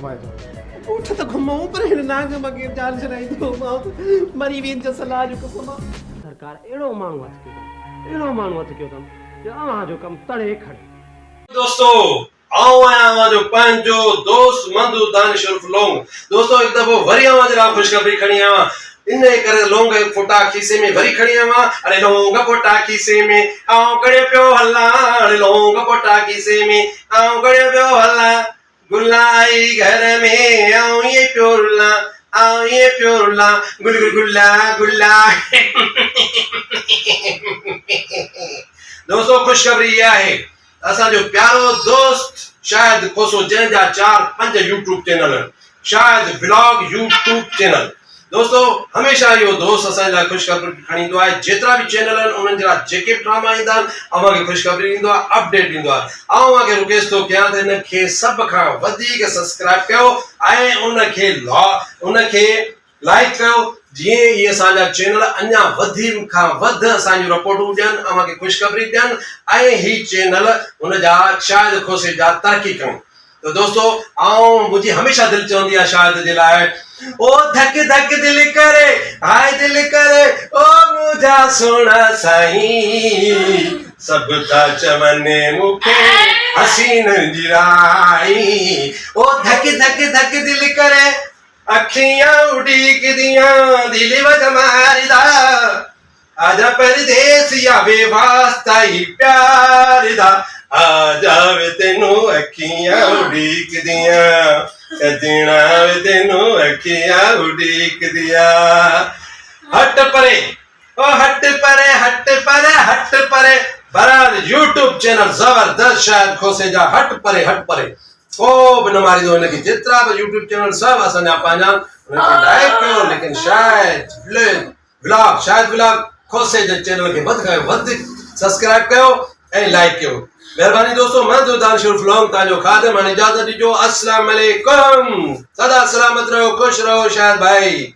घुमाए तो उठ तो घुमाऊं पर हिन नांग मगे जान छराई तो मां मरी वेन जो सलाह जो कसम सरकार एड़ो माण्हू हथ कयो तम जो अवां जो कम तड़े खड़े। दोस्तों आओ आया जो पंहिंजो दोस्त मंदू दानिश उर्फ लोंग। दोस्तों एक दफ़ो वरी आवां जरा खुशखबरी खणी आवां इन करे लोंग फोटा खीसे में वरी खणी आवां। अरे लोंग फोटा खीसे में आऊं गड़े पियो हल्ला। अरे लोंग फोटा खीसे में आऊं गड़े पियो हल्ला। गुल्ला आई घर में आऊं ये पियो रुला। आऊं ये पियो रुला गुल गुल गुल्ला गुल्ला। दोस्तों खुशखबरी यह है असा जो प्यारो दोस्त शायद खोसो जंहिंजा 4-5 यूट्यूब चैनल शायद व्लॉग यूट्यूब चैनल। दोस्तों हमेशा यो दोस्त असा लाइ खुशखबरी खणी ईंदो आहे। जेतिरा भी चैनल आहिनि उन्हनि जा जेके ड्रामा ईंदा आहिनि अव्हांखे खुशखबरी ईंदो आहे अपडेट ईंदो आहे। अव्हांखे रिक्वेस्ट थो कयां त हिनखे सभ खां वधीक सब्सक्राइब कयो ऐं उनखे लाइक कयो जीअं इहे असांजा चैनल अञा वधीक खां वधि असांजूं रिपोर्टूं ॾियनि अव्हांखे खुशखबरी ॾियनि ऐं ही चैनल उनजा शाहिद खोसे जा तरक़ी कनि। तो दोस्तों मुझे हमेशा दिल चवंदी आहे शाहिद जे लाइ ओ धक धक दिल करे हाय दिल करे ओ मुंहिंजा सोना साईं सब था चवनि मूंखे हसीन जी राई। ओ धक धक धक दिल करे अखियां उड़ीक दियां दिल वज मारिदा आजा परदेसिया वे वास्ता ही प्यार दा आजा वे तेनू अखियां उड़ीक दियां सजना वे तेनू अखियां उड़ीक दिया। हट परे ओ हट परे हट परे हट परे बराबर यूट्यूब चैनल जबरदस्त शायद खोसे जा हट परे को भी न मारी दो इनके जितना भी यूट्यूब चैनल सब असांजा पंहिंजा उनके लाइक कयो लेकिन शायद व्लॉग खोसे जे चैनल के वध सब्सक्राइब कयो ऐं लाइक कयो। मेहरबानी दोस्तों मैं तो दानिश उर्फ लोंग ताजो खादिम हाणे इजाज़त ॾिजो। अस्सलाम वालेकुम। सदा सलामत रहो खुश रहो शाहिद भाई।